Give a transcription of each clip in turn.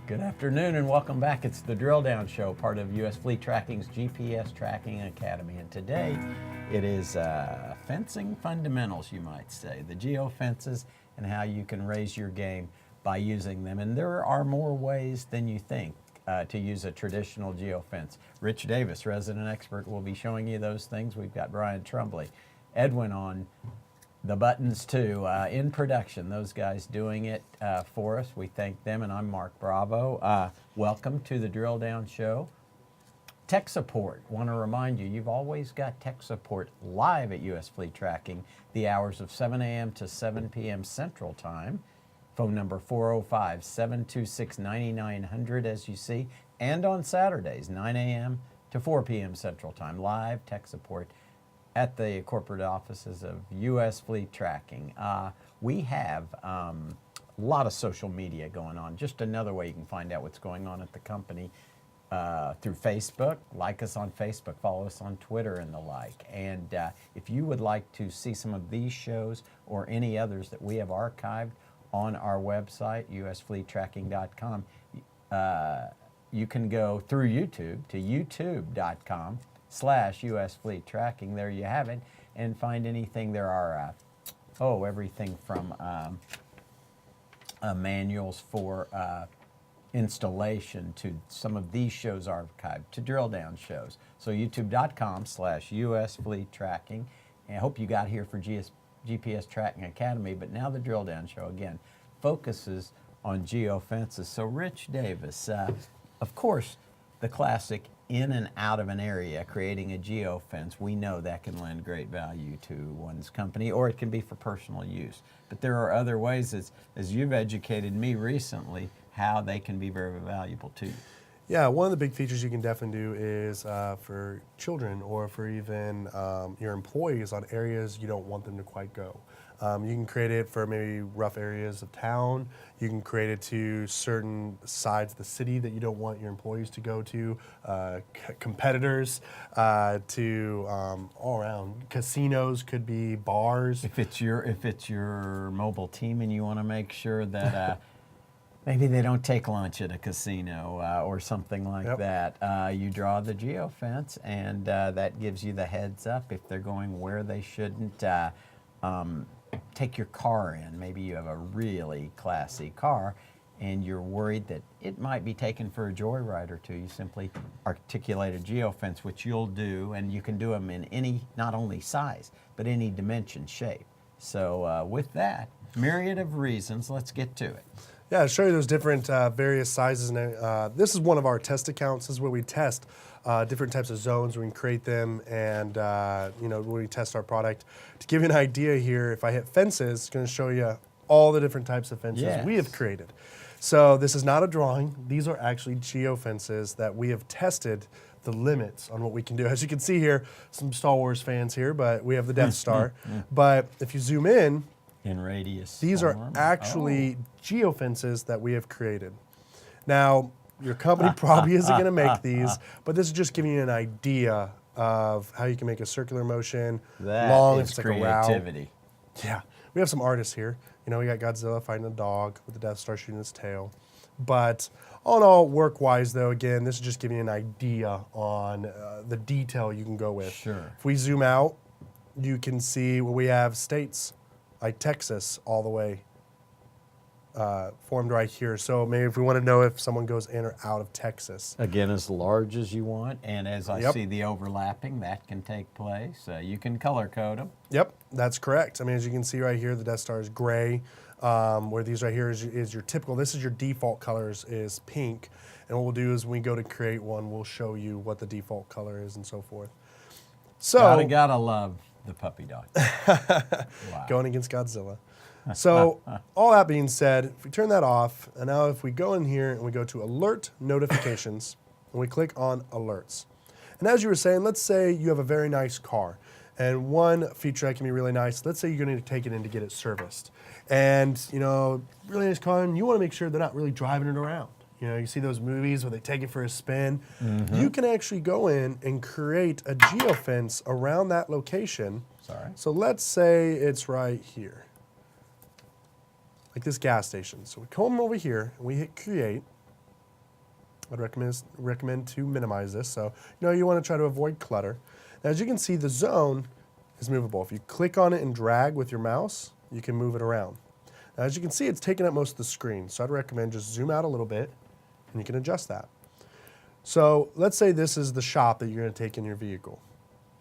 Good afternoon and welcome back. It's the Drill Down Show, part of U.S. Fleet Tracking's GPS Tracking Academy. And today it is fencing fundamentals, you might say, the geofences and how you can raise your game by using them. And there are more ways than you think to use a traditional geofence. Rich Davis, resident expert, will be showing you those things. We've got Brian Trumbley, Edwin on the buttons too, in production, those guys doing it for us. We thank them, and I'm Mark Bravo. Welcome to the Drill Down Show. Tech support, want to remind you, you've always got tech support live at US Fleet Tracking, the hours of 7 a.m. to 7 p.m. Central Time. Phone number 405-726-9900 as you see, and on Saturdays, 9 a.m. to 4 p.m. Central Time, live tech support at the corporate offices of U.S. Fleet Tracking. We have a lot of social media going on. Just another way you can find out what's going on at the company through Facebook. Like us on Facebook, follow us on Twitter and the like. And if you would like to see some of these shows or any others that we have archived on our website, usfleettracking.com, you can go through YouTube to youtube.com/US Fleet Tracking. There you have it, and find anything. There are everything from manuals for installation to some of these shows archived to drill down shows. So youtube.com/US Fleet Tracking. And I hope you got here for GPS Tracking Academy, but now the drill down show again focuses on geofences. So Rich Davis, of course, the classic in and out of an area, creating a geofence, we know that can lend great value to one's company, or it can be for personal use. But there are other ways, as you've educated me recently, how they can be very valuable to you. Yeah, one of the big features you can definitely do is for children or for even your employees on areas you don't want them to quite go. You can create it for maybe rough areas of town. You can create it to certain sides of the city that you don't want your employees to go to, competitors, to all around. Casinos could be bars. If it's your mobile team and you want to make sure that maybe they don't take lunch at a casino or something like that, you draw the geofence, and that gives you the heads up if they're going where they shouldn't. Take your car in. Maybe you have a really classy car and you're worried that it might be taken for a joyride or two. You simply articulate a geofence, which you'll do, and you can do them in any, not only size, but any dimension, shape. So with that, myriad of reasons, let's get to it. Yeah, I'll show you those different various sizes. And this is one of our test accounts. This is where we test different types of zones. We can create them, and when we test our product. To give you an idea here, if I hit fences, it's going to show you all the different types of fences we have created. So this is not a drawing. These are actually geofences that we have tested the limits on what we can do. As you can see here, some Star Wars fans here, but we have the Death Star. But if you zoom in radius, these are actually geofences that we have created. Now, your company probably isn't going to make these, but this is just giving you an idea of how you can make a circular motion, long if it's like creativity. A route. Yeah, we have some artists here. We got Godzilla fighting a dog with the Death Star shooting its tail. But all in all, work-wise, though, again, this is just giving you an idea on the detail you can go with. Sure. If we zoom out, you can see where we have states like Texas all the way formed right here. So maybe if we want to know if someone goes in or out of Texas. Again, as large as you want, and as I see the overlapping, that can take place. You can color code them. Yep, that's correct. I mean, as you can see right here, the Death Star is gray, where these right here is your typical, this is your default colors is pink. And what we'll do is when we go to create one, we'll show you what the default color is and so forth. So gotta love the puppy dog. Wow. Going against Godzilla. So all that being said, if we turn that off, and now if we go in here and we go to alert notifications, and we click on alerts. And as you were saying, let's say you have a very nice car, and one feature that can be really nice, let's say you're going to take it in to get it serviced. And, really nice car, and you want to make sure they're not really driving it around. You see those movies where they take it for a spin. You can actually go in and create a geofence around that location. So let's say it's right here. like this gas station. So we come over here and we hit create. I'd recommend to minimize this. So, you want to try to avoid clutter. Now, as you can see, the zone is movable. If you click on it and drag with your mouse, you can move it around. Now, as you can see, it's taking up most of the screen. So I'd recommend just zoom out a little bit, and you can adjust that. So let's say this is the shop that you're going to take in your vehicle.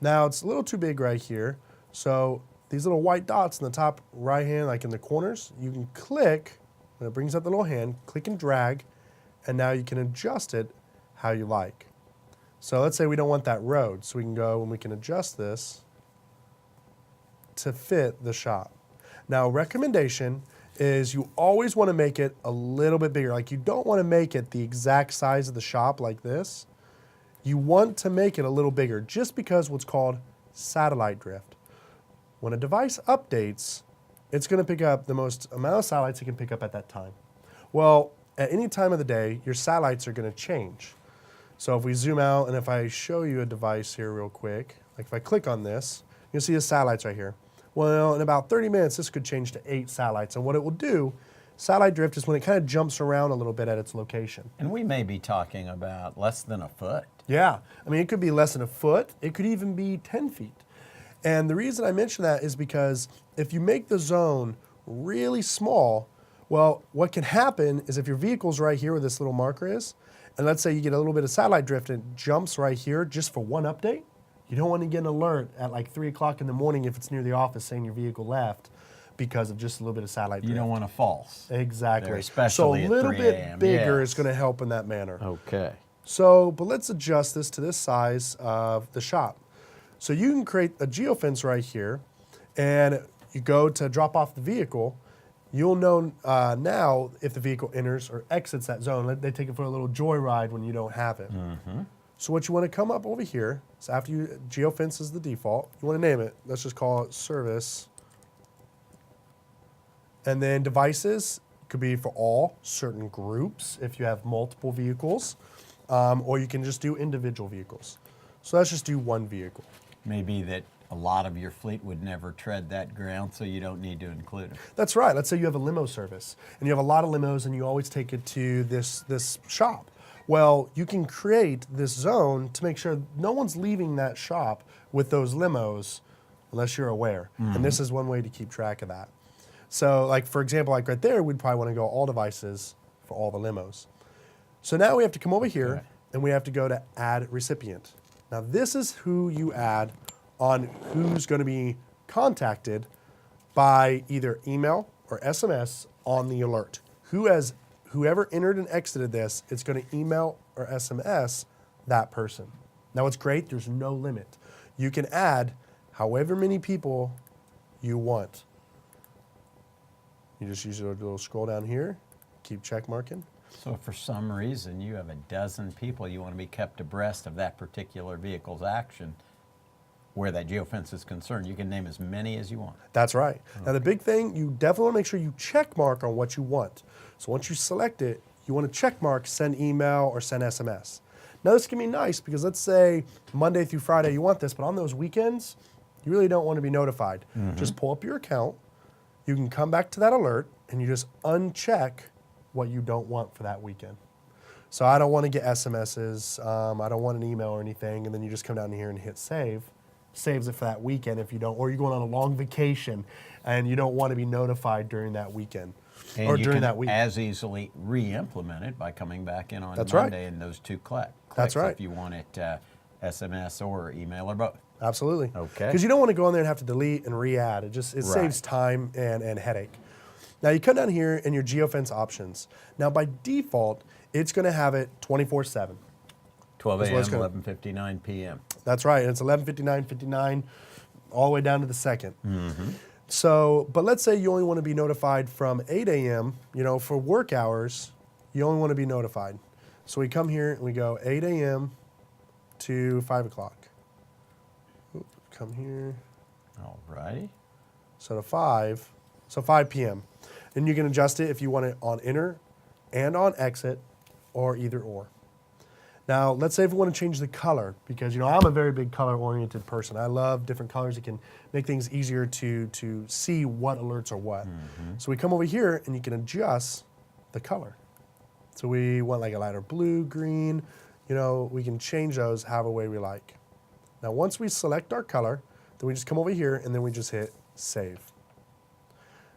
Now, it's a little too big right here. So these little white dots in the top right hand, like in the corners, you can click, when it brings up the little hand, click and drag, and now you can adjust it how you like. So let's say we don't want that road, so we can go and we can adjust this to fit the shop. Now, recommendation is you always want to make it a little bit bigger. Like, you don't want to make it the exact size of the shop like this. You want to make it a little bigger just because what's called satellite drift. When a device updates, it's going to pick up the most amount of satellites it can pick up at that time. Well, at any time of the day, your satellites are going to change. So if we zoom out and if I show you a device here real quick, like if I click on this, you'll see the satellites right here. Well, in about 30 minutes, this could change to 8 satellites. And what it will do, satellite drift is when it kind of jumps around a little bit at its location. And we may be talking about less than a foot. Yeah. I mean, it could be less than a foot. It could even be 10 feet. And the reason I mention that is because if you make the zone really small, well, what can happen is if your vehicle's right here where this little marker is, and let's say you get a little bit of satellite drift and it jumps right here just for one update, you don't want to get an alert at like 3 o'clock in the morning if it's near the office saying your vehicle left because of just a little bit of satellite drift. You don't want a false. Exactly. There, especially so a little at 3 bit a.m. bigger Yes. is going to help in that manner. Okay. So, but let's adjust this to this size of the shop. So you can create a geofence right here, and you go to drop off the vehicle. You'll know now if the vehicle enters or exits that zone. They take it for a little joyride when you don't have it. Mm-hmm. So what you want to come up over here, so after you, geofence is the default, you want to name it. Let's just call it service. And then devices could be for all certain groups if you have multiple vehicles, or you can just do individual vehicles. So let's just do one vehicle. Maybe that a lot of your fleet would never tread that ground, so you don't need to include them. That's right. Let's say you have a limo service, and you have a lot of limos, and you always take it to this shop. Well, you can create this zone to make sure no one's leaving that shop with those limos unless you're aware. Mm-hmm. And this is one way to keep track of that. So, like, for example, like right there, we'd probably want to go all devices for all the limos. So now we have to come over here, and we have to go to add recipient. Now, this is who you add on who's going to be contacted by either email or SMS on the alert. Whoever entered and exited this, it's going to email or SMS that person. Now, what's great, there's no limit. You can add however many people you want. You just use a little scroll down here, keep check marking. So if for some reason you have a dozen people you want to be kept abreast of that particular vehicle's action, where that geofence is concerned, you can name as many as you want. That's right. Okay. Now the big thing, you definitely want to make sure you check mark on what you want. So once you select it, you want to check mark send email or send SMS. Now this can be nice because let's say Monday through Friday you want this, but on those weekends, you really don't want to be notified. Mm-hmm. Just pull up your account, you can come back to that alert, and you just uncheck what you don't want for that weekend. So I don't want to get SMSs, I don't want an email or anything, and then you just come down here and hit save. Saves it for that weekend if you don't, or you're going on a long vacation and you don't want to be notified during that weekend and or during that week. As easily re-implement it by coming back in on That's Monday right. and those two clicks. That's right. If you want it SMS or email or both. Absolutely. Okay. Because you don't want to go in there and have to delete and re-add. It saves time and headache. Now you come down here in your geofence options. Now by default, it's going to have it 24/7. 12 a.m., 11:59 p.m. That's right. It's 11:59, all the way down to the second. Mm-hmm. So, but let's say you only want to be notified from 8 a.m., for work hours, you only want to be notified. So we come here and we go 8 a.m. to 5 o'clock. Come here. All righty. So 5 p.m. And you can adjust it if you want it on enter and on exit or either or. Now, let's say if we want to change the color, because, I'm a very big color-oriented person. I love different colors. It can make things easier to see what alerts are what. Mm-hmm. So we come over here, and you can adjust the color. So we want like a lighter blue, green, we can change those however way we like. Now, once we select our color, then we just come over here and then we just hit save.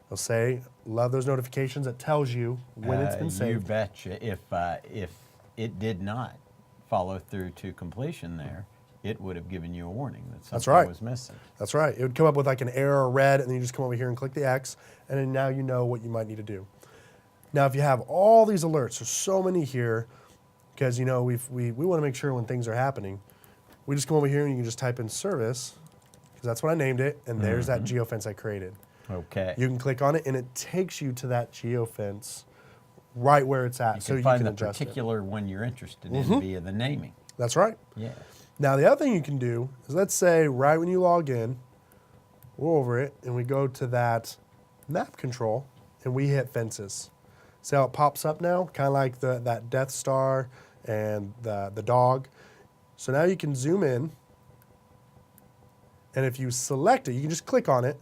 It'll say, love those notifications. It tells you when it's been saved. You betcha. If it did not follow through to completion there, it would have given you a warning that something was missing. That's right. It would come up with like an error red, and then you just come over here and click the X, and then now you know what you might need to do. Now, if you have all these alerts, there's so many here, because we want to make sure when things are happening, we just come over here and you can just type in service, because that's what I named it, and there's that geofence I created. Okay. You can click on it, and it takes you to that geofence right where it's at, You so can you find can the adjust particular one you're interested in via the naming. That's right. Yeah. Now, the other thing you can do is, let's say right when you log in, we're over it, and we go to that map control, and we hit fences. See how it pops up now? Kind of like that Death Star and the dog. So now you can zoom in, and if you select it, you can just click on it.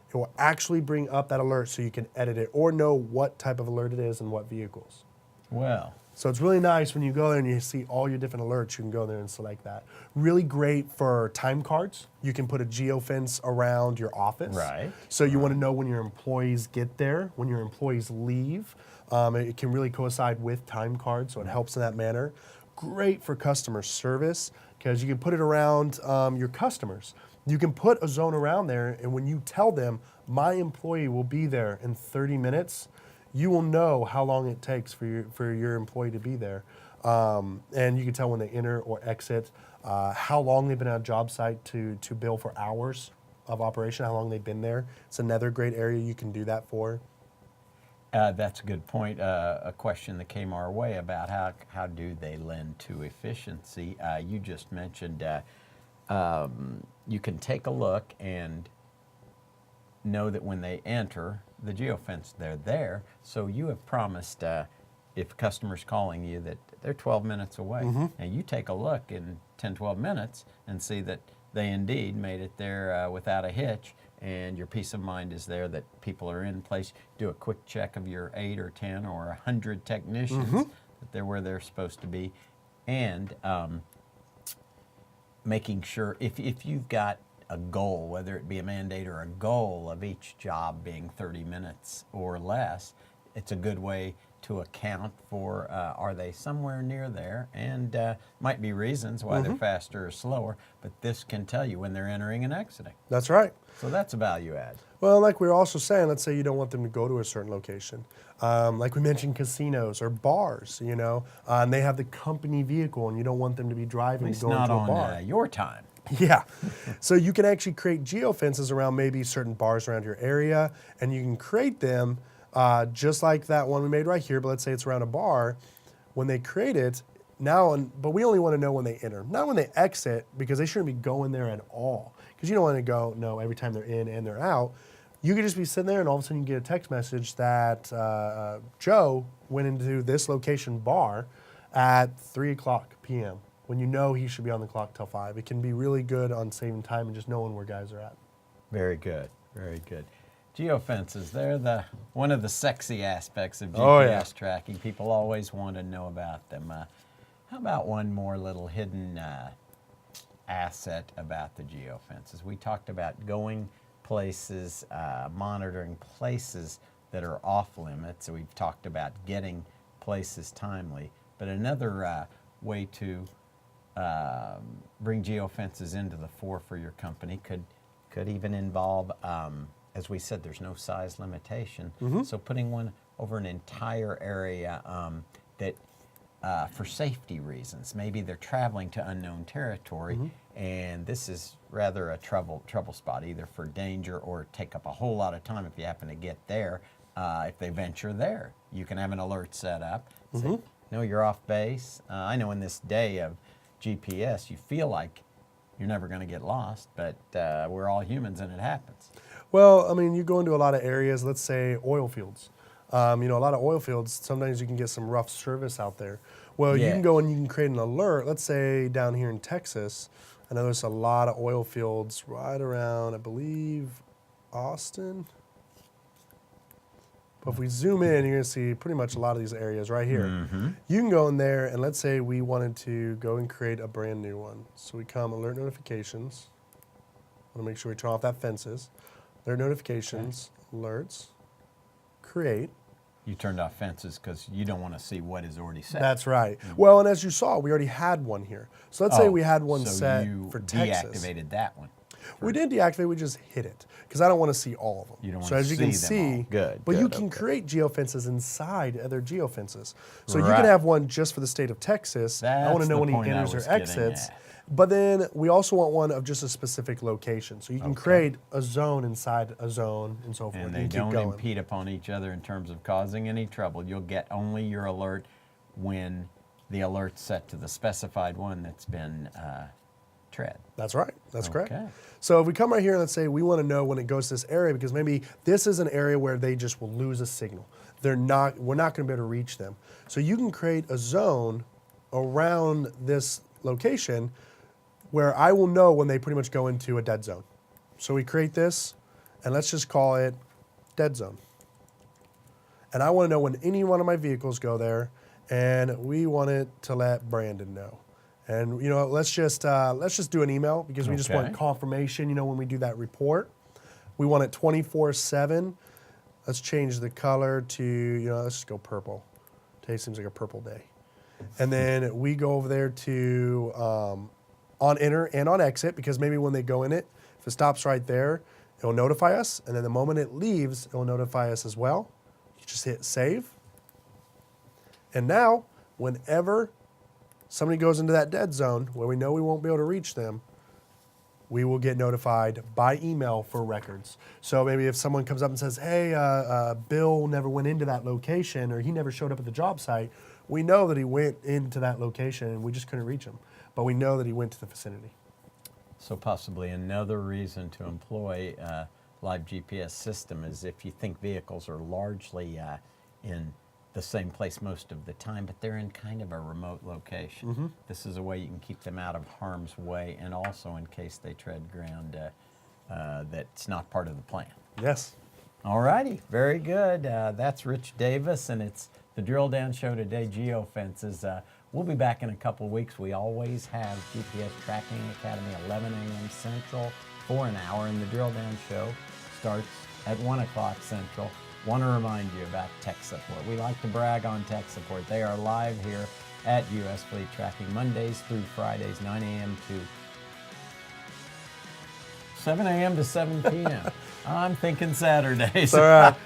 It will actually bring up that alert so you can edit it or know what type of alert it is and what vehicles. Well. So it's really nice when you go there and you see all your different alerts, you can go there and select that. Really great for time cards. You can put a geofence around your office. Right. So you want to know when your employees get there, when your employees leave. It can really coincide with time cards, so it helps in that manner. Great for customer service because you can put it around your customers. You can put a zone around there, and when you tell them, my employee will be there in 30 minutes, you will know how long it takes for your employee to be there. And you can tell when they enter or exit, how long they've been on a job site to bill for hours of operation, how long they've been there. It's another great area you can do that for. That's a good point. A question that came our way about how do they lend to efficiency. You just mentioned you can take a look and know that when they enter the geofence, they're there. So you have promised if a customer's calling you that they're 12 minutes away, and you take a look in 10, 12 minutes and see that they indeed made it there without a hitch, and your peace of mind is there that people are in place. Do a quick check of your 8 or 10 or 100 technicians that they're where they're supposed to be, and making sure if you've got a goal, whether it be a mandate or a goal of each job being 30 minutes or less, it's a good way to account for are they somewhere near there, and might be reasons why they're faster or slower, but this can tell you when they're entering and exiting. That's right. So that's a value add. Well, like we were also saying, let's say you don't want them to go to a certain location. Like we mentioned, casinos or bars, and they have the company vehicle, and you don't want them to be driving At least going not to a on bar. your time. Yeah. So you can actually create geofences around maybe certain bars around your area, and you can create them just like that one we made right here, but let's say it's around a bar. When they create it, but we only want to know when they enter, not when they exit, because they shouldn't be going there at all. Because you don't want to know every time they're in and they're out. You could just be sitting there, and all of a sudden you get a text message that Joe went into this location bar at 3 p.m. when you know he should be on the clock till 5. It can be really good on saving time and just knowing where guys are at. Very good, very good. Geofences, they're one of the sexy aspects of GPS tracking. People always want to know about them. How about one more little hidden asset about the geofences? We talked about going places, monitoring places that are off limits. So we've talked about getting places timely. But another way to bring geofences into the fore for your company could even involve, as we said, there's no size limitation. So putting one over an entire area that for safety reasons, maybe they're traveling to unknown territory, and this is rather a trouble spot, either for danger or take up a whole lot of time if you happen to get there. If they venture there, you can have an alert set up. Say, no, you're off base. I know in this day of GPS, you feel like you're never going to get lost, but we're all humans and it happens. Well, I mean, you go into a lot of areas, let's say oil fields. A lot of oil fields, sometimes you can get some rough service out there. Well, you can go and you can create an alert. Let's say down here in Texas, I know there's a lot of oil fields right around, I believe, Austin. But if we zoom in, you're going to see pretty much a lot of these areas right here. You can go in there, and let's say we wanted to go and create a brand new one. So we come alert notifications. I want to make sure we turn off that fences. Alert notifications, alerts, create. You turned off fences because you don't want to see what is already set. That's right. Well, and as you saw, we already had one here. So let's say we had one so set you for Texas. deactivated that one. We didn't deactivate, we just hid it because I don't want to see all of them. You don't so want as to you can see them all. see, Good, but you good, can okay. create geofences inside other geofences. So you Right. can have one just for the state of Texas. I want That's to know the when he point I enters was or getting exits. at. But then we also want one of just a specific location. So you can Okay. create a zone inside a zone and so forth. And You they can keep don't going. impede upon each other in terms of causing any trouble. You'll get only your alert when the alert's set to the specified one that's been tread. That's right. That's correct. Okay. So if we come right here and let's say we want to know when it goes to this area because maybe this is an area where they just will lose a signal. We're not going to be able to reach them. So you can create a zone around this location where I will know when they pretty much go into a dead zone. So we create this and let's just call it dead zone. And I want to know when any one of my vehicles go there and we want it to let Brandon know. And let's just do an email because we just want Okay. confirmation. When we do that report, we want it 24/7. Let's change the color to let's just go purple. Today seems like a purple day. And then we go over there to on enter and on exit because maybe when they go in it, if it stops right there, it'll notify us. And then the moment it leaves, it will notify us as well. You just hit save. And now, whenever somebody goes into that dead zone where we know we won't be able to reach them, we will get notified by email for records. So maybe if someone comes up and says, hey, Bill never went into that location or he never showed up at the job site, we know that he went into that location and we just couldn't reach him. But we know that he went to the vicinity. So possibly another reason to employ live GPS system is if you think vehicles are largely in the same place most of the time, but they're in kind of a remote location. This is a way you can keep them out of harm's way, and also in case they tread ground that's not part of the plan. Yes. All righty, very good. That's Rich Davis, and it's the Drill Down Show today, Geofences. We'll be back in a couple of weeks. We always have GPS Tracking Academy, 11 a.m. Central, for an hour, and the Drill Down Show starts at 1 o'clock Central. Want to remind you about tech support. We like to brag on tech support. They are live here at US Fleet Tracking Mondays through Fridays, 9 a.m. to 7 a.m. to 7 p.m. I'm thinking Saturdays. All right.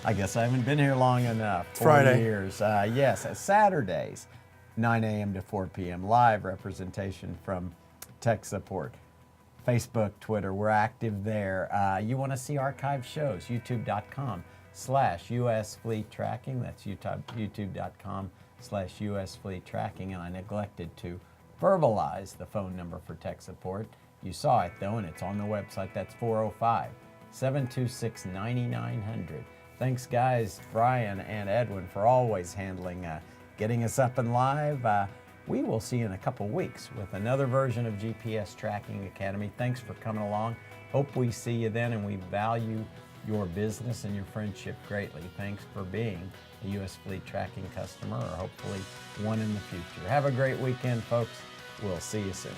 I guess I haven't been here long enough. It's Friday. 40 years. Yes, Saturdays, 9 a.m. to 4 p.m. Live representation from tech support. Facebook, Twitter, we're active there. You want to see archive shows, youtube.com/US Fleet Tracking. That's youtube.com/US Fleet Tracking. And I neglected to verbalize the phone number for tech support. You saw it though, and it's on the website. That's 405-726-9900. Thanks guys, Brian and Edwin, for always handling getting us up and live. We will see you in a couple weeks with another version of GPS Tracking Academy. Thanks for coming along. Hope we see you then, and we value your business and your friendship greatly. Thanks for being a US Fleet Tracking customer, or hopefully one in the future. Have a great weekend, folks. We'll see you soon.